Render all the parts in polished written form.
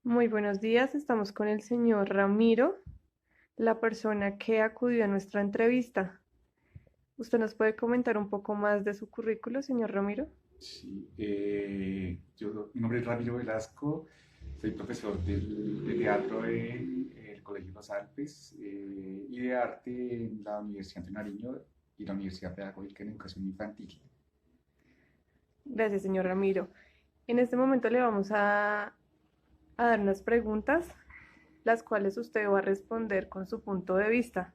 Muy buenos días, estamos con el señor Ramiro, la persona que acudió a nuestra entrevista. ¿Usted nos puede comentar un poco más de su currículo, señor Ramiro? Sí, mi nombre es Ramiro Velasco, soy profesor de teatro en el Colegio Los Alpes y de arte en la Universidad de Nariño y la Universidad Pedagógica en Educación Infantil. Gracias, señor Ramiro. En este momento le vamos a dar unas preguntas, las cuales usted va a responder con su punto de vista.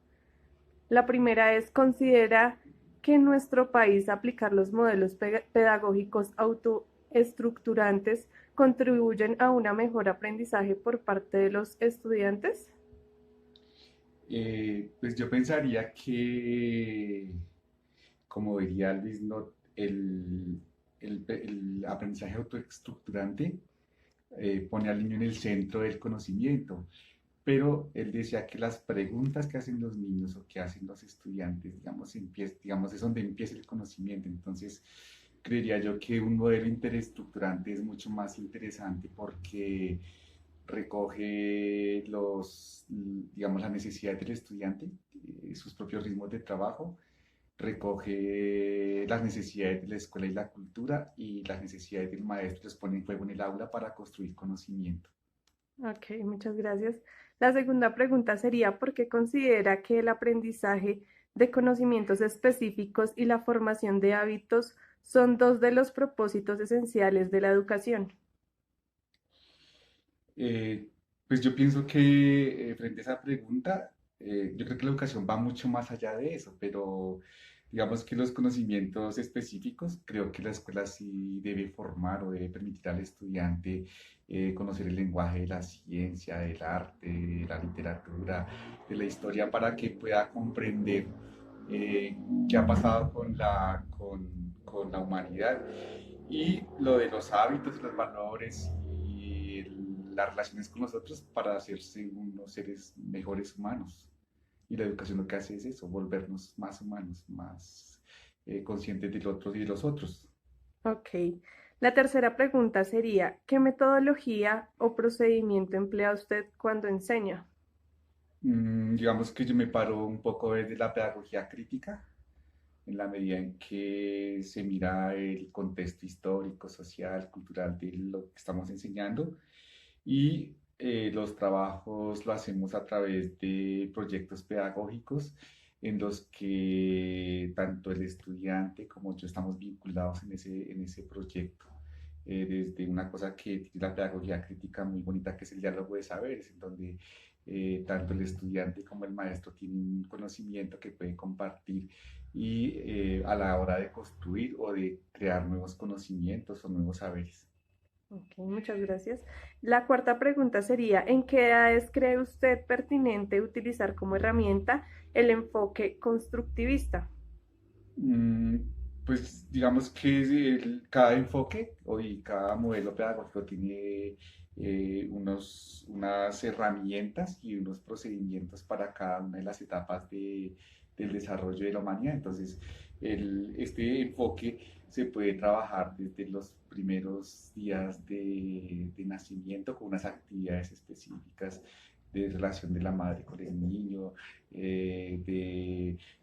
La primera es, ¿considera que en nuestro país aplicar los modelos pedagógicos autoestructurantes contribuyen a un mejor aprendizaje por parte de los estudiantes? Pues yo pensaría que, como diría Luis Not, el aprendizaje autoestructurante pone al niño en el centro del conocimiento. Pero él decía que las preguntas que hacen los niños o que hacen los estudiantes, digamos, es donde empieza el conocimiento. Entonces, creería yo que un modelo interesestructurante es mucho más interesante porque recoge digamos, las necesidades del estudiante, sus propios ritmos de trabajo, recoge las necesidades de la escuela y la cultura y las necesidades del maestro, los pone en juego en el aula para construir conocimiento. Ok, muchas gracias. La segunda pregunta sería, ¿por qué considera que el aprendizaje de conocimientos específicos y la formación de hábitos son dos de los propósitos esenciales de la educación? Eh, pues yo pienso que frente a esa pregunta, yo creo que la educación va mucho más allá de eso, pero digamos que los conocimientos específicos, creo que la escuela sí debe formar o debe permitir al estudiante conocer el lenguaje de la ciencia, del arte, de la literatura, de la historia, para que pueda comprender eh, qué ha pasado con la humanidad y lo de los hábitos y los valores y las relaciones con los otros para hacerse unos seres mejores humanos. Y la educación lo que hace es eso, volvernos más humanos, más conscientes del otro y de los otros. Ok. La tercera pregunta sería, ¿qué metodología o procedimiento emplea usted cuando enseña? Digamos que yo me paro un poco desde la pedagogía crítica, en la medida en que se mira el contexto histórico, social, cultural de lo que estamos enseñando y los trabajos lo hacemos a través de proyectos pedagógicos en los que tanto el estudiante como yo estamos vinculados en ese proyecto. Desde una cosa que tiene la pedagogía crítica muy bonita, que es el diálogo de saberes, en donde tanto el estudiante como el maestro tienen un conocimiento que puede compartir y a la hora de construir o de crear nuevos conocimientos o nuevos saberes. Ok, muchas gracias. La cuarta pregunta sería, ¿en qué edades cree usted pertinente utilizar como herramienta el enfoque constructivista? Mm, Pues digamos que cada enfoque y cada modelo pedagógico tiene unas herramientas y unos procedimientos para cada una de las etapas del desarrollo de la humanidad. Entonces, este enfoque se puede trabajar desde los primeros días de nacimiento con unas actividades específicas de relación de la madre con el niño,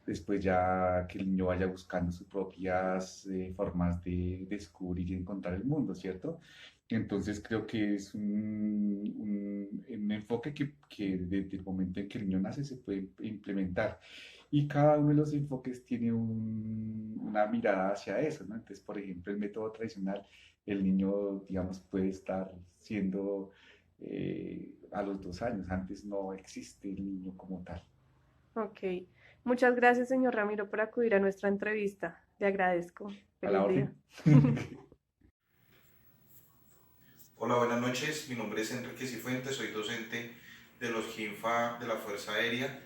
después ya que el niño vaya buscando sus propias formas de descubrir y encontrar el mundo, ¿cierto? Entonces creo que es un enfoque que desde el momento en que el niño nace se puede implementar. Y cada uno de los enfoques tiene una mirada hacia eso, ¿no? Entonces, por ejemplo, el método tradicional, el niño, digamos, puede estar siendo a los 2 años, antes no existe el niño como tal. Ok. Muchas gracias, señor Ramiro, por acudir a nuestra entrevista. Le agradezco. A la Feliz día. orden. Hola, buenas noches. Mi nombre es Enrique Cifuentes, soy docente de los GINFA de la Fuerza Aérea,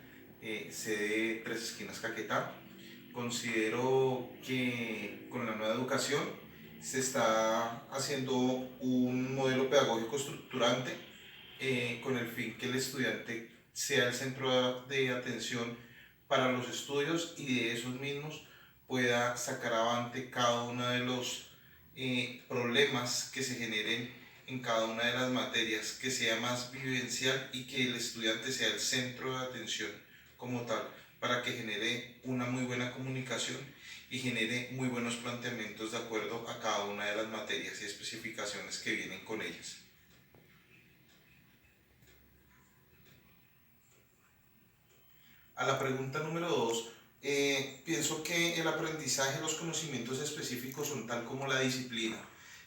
sede Tres Esquinas Caquetá. Considero que con la nueva educación se está haciendo un modelo pedagógico estructurante con el fin que el estudiante sea el centro de atención para los estudios y de esos mismos pueda sacar avante cada uno de los problemas que se generen en cada una de las materias, que sea más vivencial y que el estudiante sea el centro de atención como tal, para que genere una muy buena comunicación y genere muy buenos planteamientos de acuerdo a cada una de las materias y especificaciones que vienen con ellas. A la pregunta número 2, pienso que el aprendizaje, los conocimientos específicos son tal como la disciplina.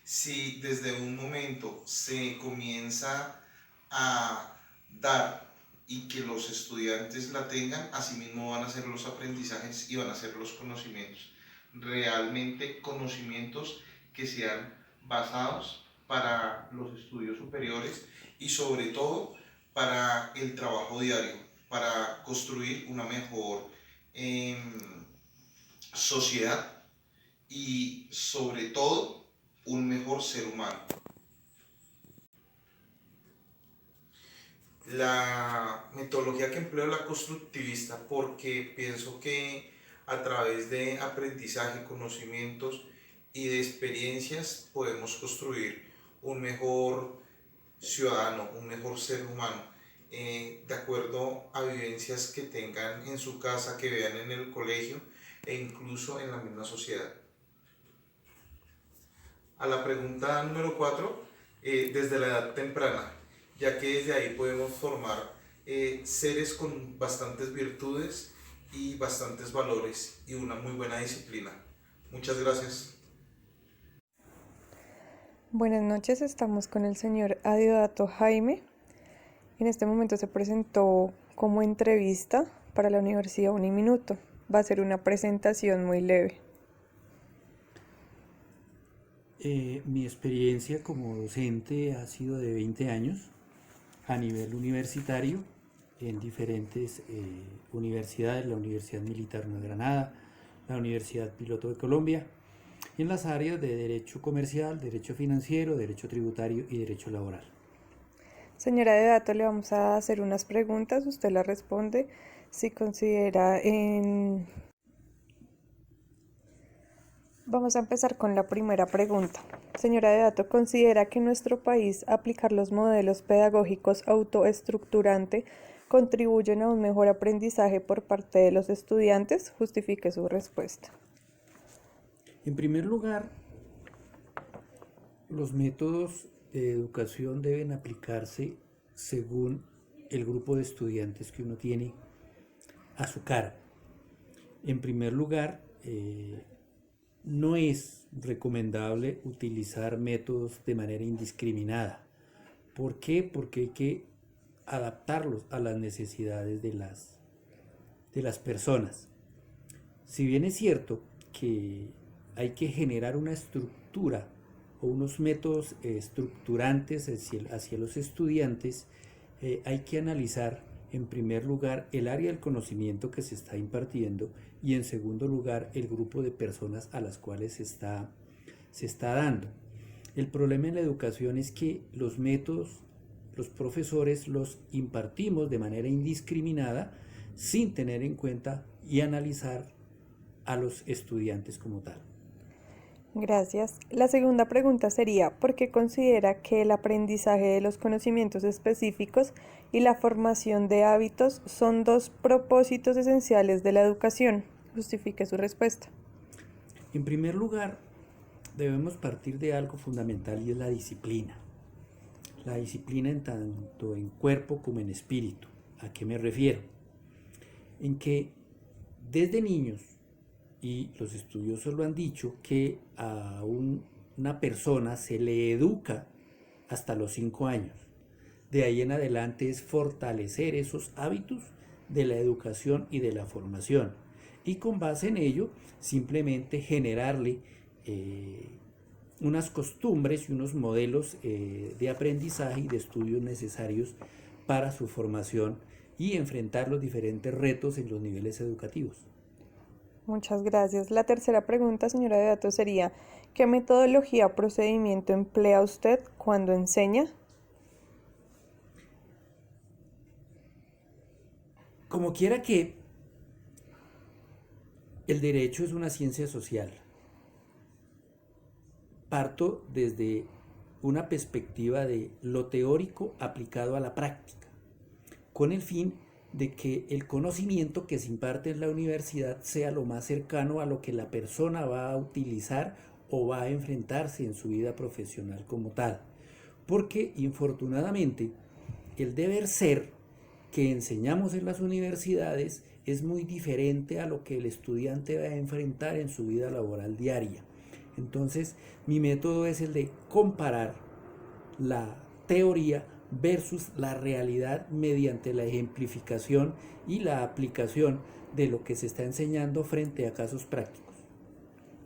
Si desde un momento se comienza a dar y que los estudiantes la tengan, asimismo van a ser los aprendizajes y van a ser los conocimientos. Realmente conocimientos que sean basados para los estudios superiores y sobre todo para el trabajo diario, para construir una mejor eh, sociedad y sobre todo un mejor ser humano. La metodología que empleo es la constructivista porque pienso que a través de aprendizaje, conocimientos y de experiencias podemos construir un mejor ciudadano, un mejor ser humano, de acuerdo a vivencias que tengan en su casa, que vean en el colegio e incluso en la misma sociedad. A la pregunta número 4, desde la edad temprana, ya que desde ahí podemos formar seres con bastantes virtudes y bastantes valores y una muy buena disciplina. Muchas gracias. Buenas noches, estamos con el señor Adeodato Jaime. En este momento se presentó como entrevista para la Universidad Uniminuto. Va a ser una presentación muy leve. Mi experiencia como docente ha sido de 20 años a nivel universitario en diferentes universidades, la Universidad Militar Nueva Granada, la Universidad Piloto de Colombia, en las áreas de Derecho Comercial, Derecho Financiero, Derecho Tributario y Derecho Laboral. Señora Adeodato, le vamos a hacer unas preguntas, usted las responde si considera Vamos a empezar con la primera pregunta. Señora Adeodato, ¿considera que en nuestro país aplicar los modelos pedagógicos autoestructurante contribuyen a un mejor aprendizaje por parte de los estudiantes? Justifique su respuesta. En primer lugar, los métodos de educación deben aplicarse según el grupo de estudiantes que uno tiene a su cargo. En primer lugar, no es recomendable utilizar métodos de manera indiscriminada. ¿Por qué? Porque hay que adaptarlos a las necesidades de las personas. Si bien es cierto que hay que generar una estructura o unos métodos estructurantes hacia los estudiantes, hay que analizar en primer lugar el área del conocimiento que se está impartiendo y en segundo lugar el grupo de personas a las cuales se está dando. El problema en la educación es que los métodos, los profesores los impartimos de manera indiscriminada sin tener en cuenta y analizar a los estudiantes como tal. Gracias. La segunda pregunta sería, ¿por qué considera que el aprendizaje de los conocimientos específicos y la formación de hábitos son dos propósitos esenciales de la educación? Justifique su respuesta. En primer lugar, debemos partir de algo fundamental y es la disciplina. La disciplina en tanto en cuerpo como en espíritu. ¿A qué me refiero? En que desde niños, y los estudiosos lo han dicho, que a una persona se le educa hasta los 5 años. De ahí en adelante es fortalecer esos hábitos de la educación y de la formación. Y con base en ello, simplemente generarle unas costumbres y unos modelos de aprendizaje y de estudios necesarios para su formación y enfrentar los diferentes retos en los niveles educativos. Muchas gracias. La tercera pregunta, señora Adeodato, sería, ¿qué metodología o procedimiento emplea usted cuando enseña? Como quiera que el derecho es una ciencia social, parto desde una perspectiva de lo teórico aplicado a la práctica, con el fin de que el conocimiento que se imparte en la universidad sea lo más cercano a lo que la persona va a utilizar o va a enfrentarse en su vida profesional como tal. Porque, infortunadamente, el deber ser que enseñamos en las universidades es muy diferente a lo que el estudiante va a enfrentar en su vida laboral diaria. Entonces, mi método es el de comparar la teoría versus la realidad mediante la ejemplificación y la aplicación de lo que se está enseñando frente a casos prácticos.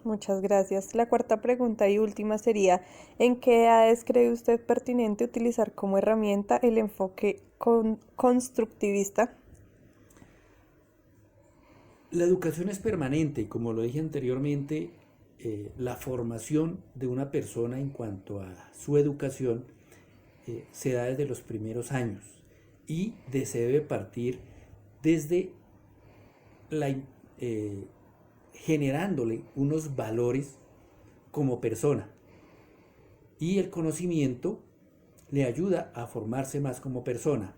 Muchas gracias. La cuarta pregunta y última sería, ¿en qué edades cree usted pertinente utilizar como herramienta el enfoque constructivista? La educación es permanente y, como lo dije anteriormente, la formación de una persona en cuanto a su educación se da desde los primeros años y se debe partir desde la, generándole unos valores como persona, y el conocimiento le ayuda a formarse más como persona.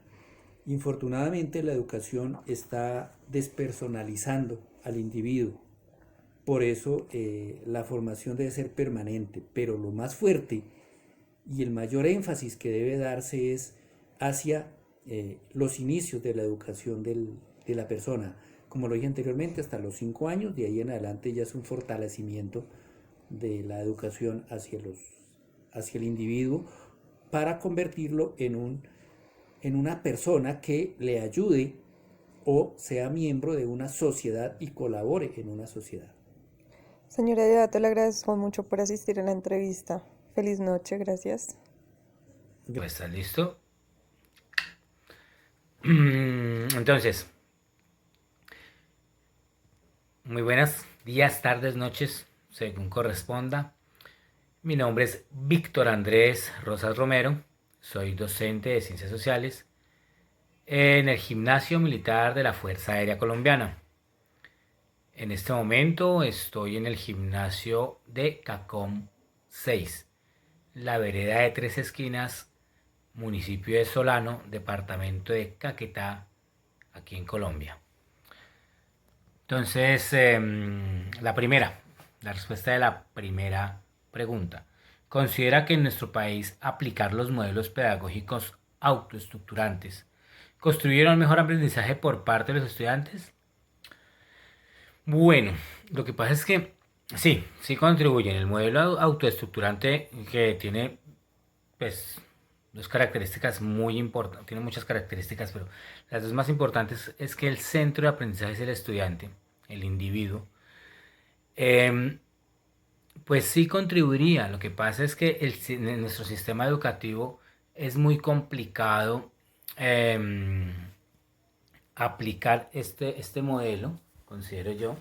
Infortunadamente, la educación está despersonalizando al individuo. Por eso la formación debe ser permanente, pero lo más fuerte y el mayor énfasis que debe darse es hacia los inicios de la educación de la persona. Como lo dije anteriormente, hasta los 5 años, de ahí en adelante ya es un fortalecimiento de la educación hacia el individuo para convertirlo en una persona que le ayude o sea miembro de una sociedad y colabore en una sociedad. Señora Deodato, le agradezco mucho por asistir a la entrevista. Feliz noche, gracias. Pues está listo. Entonces, muy buenos días, tardes, noches, según corresponda. Mi nombre es Víctor Andrés Rosas Romero. Soy docente de Ciencias Sociales en el Gimnasio Militar de la Fuerza Aérea Colombiana. En este momento estoy en el gimnasio de Cacom 6, la vereda de Tres Esquinas, municipio de Solano, departamento de Caquetá, aquí en Colombia. Entonces, la respuesta de la primera pregunta. ¿Considera que en nuestro país aplicar los modelos pedagógicos autoestructurantes construyeron un mejor aprendizaje por parte de los estudiantes? Bueno, lo que pasa es que sí contribuyen. El modelo autoestructurante que tiene, pues, dos características muy importantes, tiene muchas características, pero las dos más importantes es que el centro de aprendizaje es el estudiante, el individuo. Pues sí contribuiría. Lo que pasa es que en nuestro sistema educativo es muy complicado aplicar este modelo, considero yo,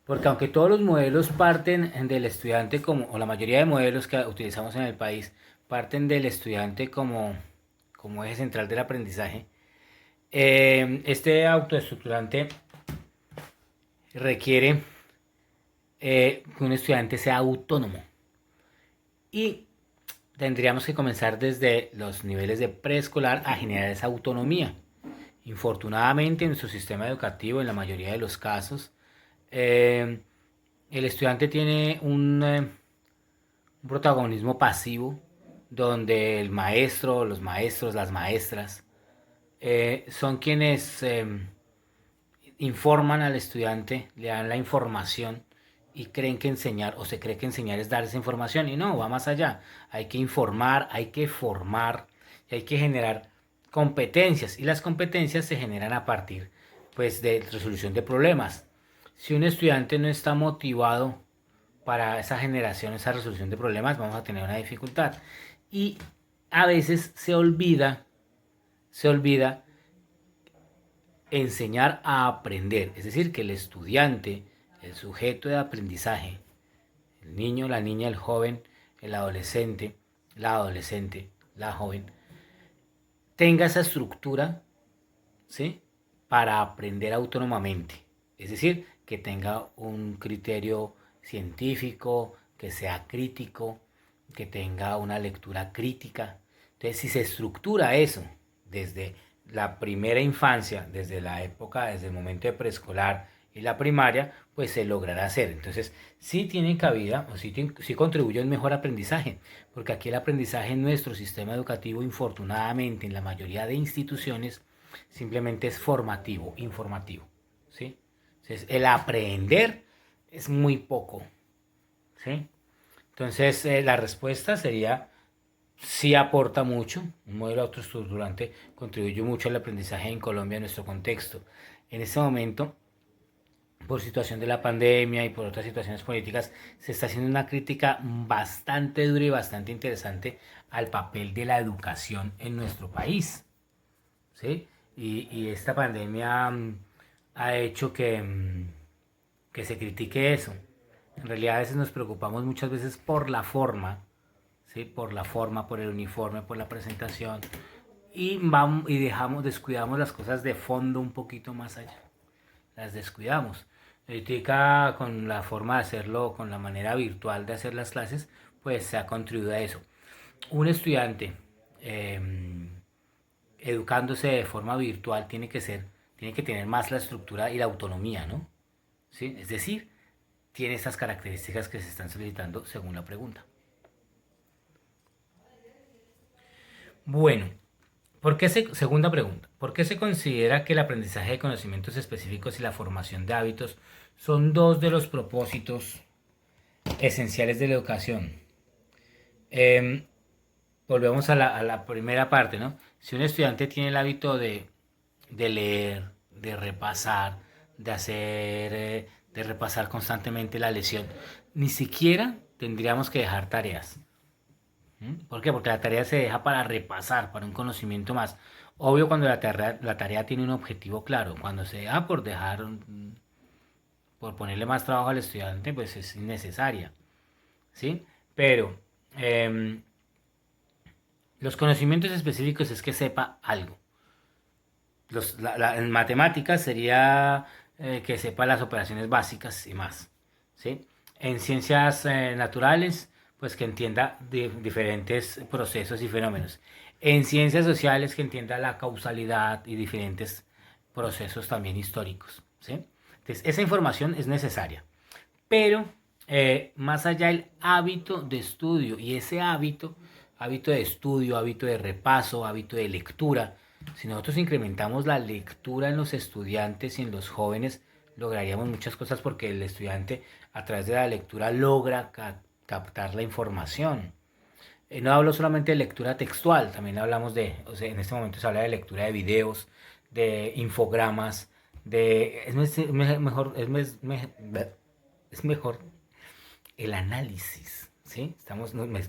porque aunque todos los modelos parten del estudiante o la mayoría de modelos que utilizamos en el país parten del estudiante como eje central del aprendizaje, este autoestructurante requiere que un estudiante sea autónomo, y tendríamos que comenzar desde los niveles de preescolar a generar esa autonomía. Infortunadamente, en nuestro sistema educativo, en la mayoría de los casos, el estudiante tiene un protagonismo pasivo, donde el maestro, los maestros, las maestras son quienes informan al estudiante, le dan la información y creen que enseñar, o se cree que enseñar es dar esa información, y no, va más allá. Hay que informar, hay que formar y hay que generar competencias, y las competencias se generan a partir, pues, de resolución de problemas. Si un estudiante no está motivado para esa generación, esa resolución de problemas, vamos a tener una dificultad. Y a veces se olvida enseñar a aprender, es decir, que el estudiante, el sujeto de aprendizaje, el niño, la niña, el joven, el adolescente, la joven, tenga esa estructura, ¿sí?, para aprender autónomamente. Es decir, que tenga un criterio científico, que sea crítico, que tenga una lectura crítica. Entonces, si se estructura eso desde la primera infancia, desde la época, desde el momento de preescolar y la primaria, pues se logrará hacer. Entonces, sí tiene cabida, o sí contribuye a un mejor aprendizaje, porque aquí el aprendizaje en nuestro sistema educativo, infortunadamente, en la mayoría de instituciones, simplemente es formativo, informativo, ¿sí? Entonces, el aprender es muy poco, ¿sí? Entonces, la respuesta sería, sí aporta mucho, un modelo autoestructurante contribuye mucho al aprendizaje en Colombia, en nuestro contexto. En este momento, por situación de la pandemia y por otras situaciones políticas, se está haciendo una crítica bastante dura y bastante interesante al papel de la educación en nuestro país, ¿sí? Y esta pandemia ha hecho que se critique eso. En realidad a veces nos preocupamos muchas veces por la forma, ¿sí? Por la forma, por el uniforme, por la presentación, y descuidamos las cosas de fondo un poquito más allá. Las descuidamos. Ahorita con la forma de hacerlo, con la manera virtual de hacer las clases, pues se ha contribuido a eso. Un estudiante educándose de forma virtual tiene que tener más la estructura y la autonomía, ¿no? ¿Sí? Es decir, tiene esas características que se están solicitando según la pregunta. Bueno, segunda pregunta, ¿por qué se considera que el aprendizaje de conocimientos específicos y la formación de hábitos son dos de los propósitos esenciales de la educación? Volvemos a la primera parte, ¿no? Si un estudiante tiene el hábito de leer, de repasar, de repasar constantemente la lección, ni siquiera tendríamos que dejar tareas. ¿Por qué? Porque la tarea se deja para repasar, para un conocimiento más. Obvio cuando la tarea tiene un objetivo claro. Cuando se deja por por ponerle más trabajo al estudiante, pues es innecesaria, ¿sí? Pero los conocimientos específicos es que sepa algo. En matemáticas sería que sepa las operaciones básicas y más, ¿sí? En ciencias naturales, pues que entienda diferentes procesos y fenómenos. En ciencias sociales, que entienda la causalidad y diferentes procesos también históricos, ¿sí? Entonces, esa información es necesaria. Pero, más allá del hábito de estudio, y ese hábito de estudio, hábito de repaso, hábito de lectura, si nosotros incrementamos la lectura en los estudiantes y en los jóvenes, lograríamos muchas cosas porque el estudiante a través de la lectura logra captar la información. No hablo solamente de lectura textual, también hablamos en este momento se habla de lectura de videos, de infogramas, es mejor el análisis, ¿sí?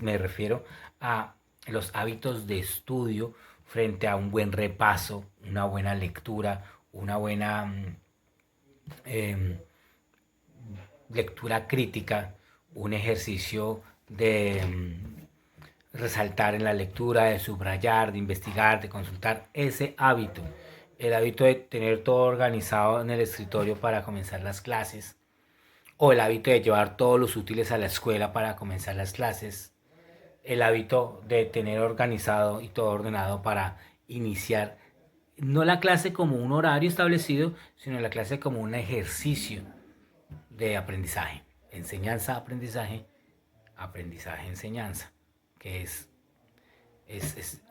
Me refiero a los hábitos de estudio frente a un buen repaso, una buena lectura, una buena lectura crítica, un ejercicio de resaltar en la lectura, de subrayar, de investigar, de consultar, ese hábito, el hábito de tener todo organizado en el escritorio para comenzar las clases, o el hábito de llevar todos los útiles a la escuela para comenzar las clases, el hábito de tener organizado y todo ordenado para iniciar no la clase como un horario establecido, sino la clase como un ejercicio de aprendizaje, enseñanza-aprendizaje, aprendizaje-enseñanza, que es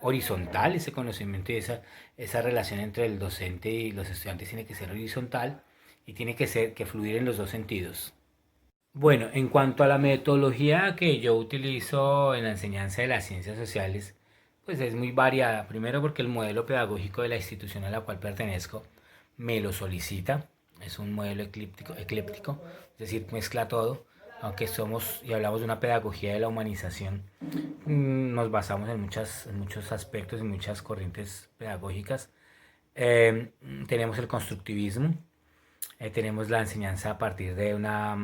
horizontal ese conocimiento y esa relación entre el docente y los estudiantes tiene que ser horizontal y tiene que fluir en los dos sentidos. Bueno, en cuanto a la metodología que yo utilizo en la enseñanza de las ciencias sociales, pues es muy variada. Primero porque el modelo pedagógico de la institución a la cual pertenezco me lo solicita. Es un modelo ecléptico, es decir, mezcla todo. Aunque somos y hablamos de una pedagogía de la humanización, nos basamos en muchos aspectos, en muchas corrientes pedagógicas. Tenemos el constructivismo, tenemos la enseñanza a partir de una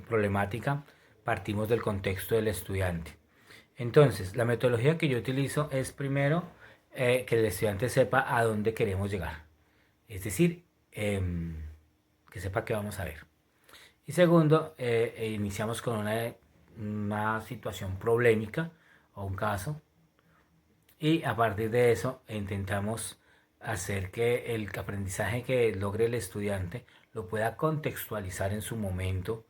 problemática, partimos del contexto del estudiante. Entonces, la metodología que yo utilizo es primero que el estudiante sepa a dónde queremos llegar, es decir, que sepa qué vamos a ver. Y segundo, iniciamos con una situación problemática o un caso, y a partir de eso intentamos hacer que el aprendizaje que logre el estudiante lo pueda contextualizar en su momento,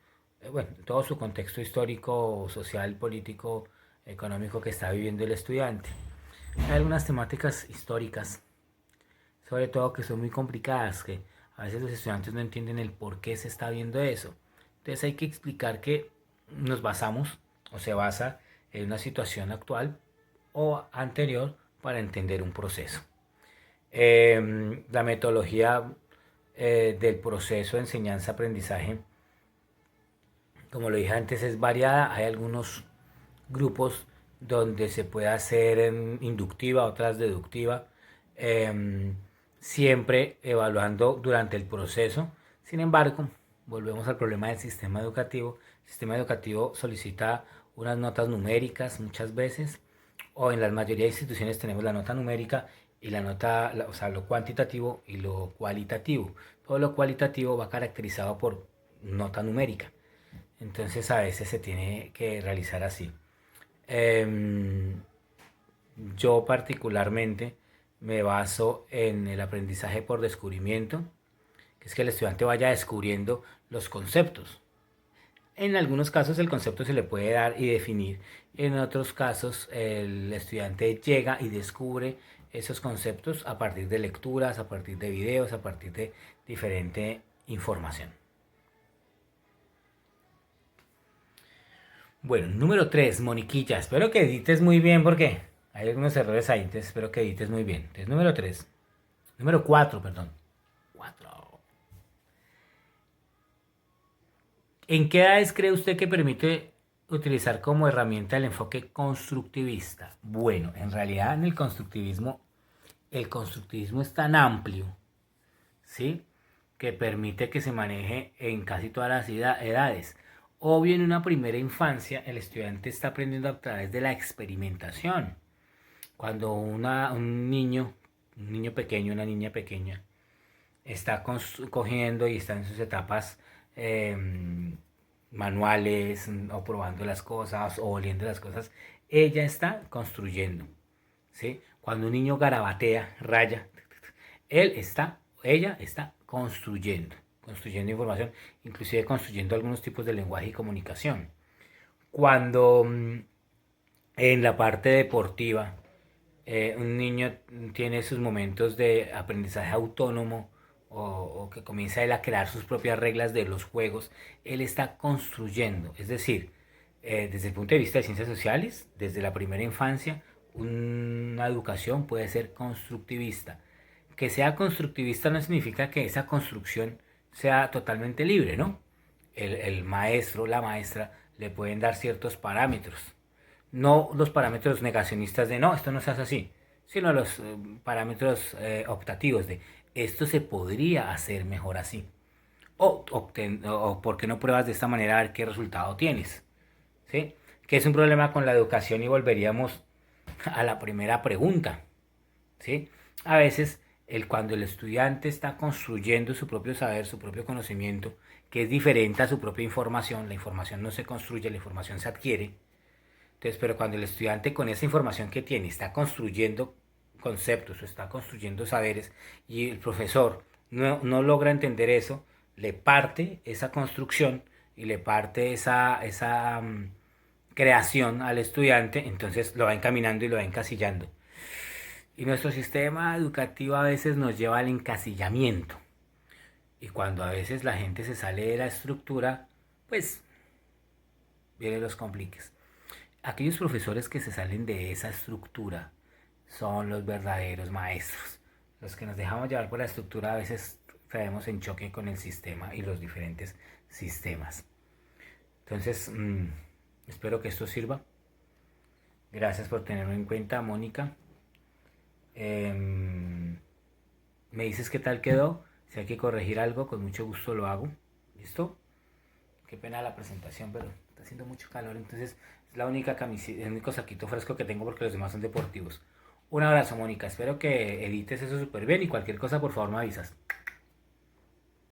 bueno, todo su contexto histórico, social, político, económico que está viviendo el estudiante. Hay algunas temáticas históricas, sobre todo, que son muy complicadas, que a veces los estudiantes no entienden el por qué se está viendo eso. Entonces hay que explicar que nos basamos o se basa en una situación actual o anterior para entender un proceso. La metodología del proceso de enseñanza-aprendizaje, como lo dije antes, es variada. Hay algunos grupos donde se puede hacer inductiva, otras deductiva, siempre evaluando durante el proceso. Sin embargo, volvemos al problema del sistema educativo. El sistema educativo solicita unas notas numéricas muchas veces, o en la mayoría de instituciones tenemos la nota numérica y la nota, o sea, lo cuantitativo y lo cualitativo. Todo lo cualitativo va caracterizado por nota numérica. Entonces a veces se tiene que realizar así. Yo particularmente me baso en el aprendizaje por descubrimiento, que es que el estudiante vaya descubriendo los conceptos. En algunos casos el concepto se le puede dar y definir. En otros casos el estudiante llega y descubre esos conceptos a partir de lecturas, a partir de videos, a partir de diferente información. Bueno, número 3, Moniquilla. Espero que edites muy bien porque hay algunos errores ahí, entonces espero que edites muy bien. Entonces, número 3. Número 4, perdón. 4. ¿En qué edades cree usted que permite utilizar como herramienta el enfoque constructivista? Bueno, en realidad en el constructivismo es tan amplio, ¿sí?, que permite que se maneje en casi todas las edades. Obvio, en una primera infancia el estudiante está aprendiendo a través de la experimentación. Cuando un niño pequeño, una niña pequeña, está cogiendo y está en sus etapas manuales, o probando las cosas, o oliendo las cosas, ella está construyendo, ¿sí? Cuando un niño garabatea, raya, ella está construyendo información, inclusive construyendo algunos tipos de lenguaje y comunicación. Cuando en la parte deportiva un niño tiene sus momentos de aprendizaje autónomo, o que comienza él a crear sus propias reglas de los juegos, él está construyendo. Es decir, desde el punto de vista de ciencias sociales, desde la primera infancia, una educación puede ser constructivista. Que sea constructivista no significa que esa construcción sea totalmente libre, ¿no? El maestro, la maestra, le pueden dar ciertos parámetros. No los parámetros negacionistas de no, esto no se hace así, sino los parámetros optativos de esto se podría hacer mejor así. O por qué no pruebas de esta manera a ver qué resultado tienes. ¿Sí? Que es un problema con la educación, y volveríamos a la primera pregunta. ¿Sí? A veces cuando el estudiante está construyendo su propio saber, su propio conocimiento, que es diferente a su propia información, la información no se construye, la información se adquiere. Entonces, pero cuando el estudiante con esa información que tiene está construyendo conceptos o está construyendo saberes, y el profesor no logra entender eso, le parte esa construcción y le parte esa creación al estudiante, entonces lo va encaminando y lo va encasillando. Y nuestro sistema educativo a veces nos lleva al encasillamiento. Y cuando a veces la gente se sale de la estructura, pues vienen los compliques. Aquellos profesores que se salen de esa estructura son los verdaderos maestros. Los que nos dejamos llevar por la estructura a veces caemos en choque con el sistema y los diferentes sistemas. Entonces, espero que esto sirva. Gracias por tenerlo en cuenta, Mónica. Me dices qué tal quedó. Si hay que corregir algo, con mucho gusto lo hago. ¿Listo? Qué pena la presentación, pero está haciendo mucho calor, entonces es la única camiseta, el único saquito fresco que tengo porque los demás son deportivos. Un abrazo, Mónica. Espero que edites eso súper bien, y cualquier cosa, por favor, me avisas.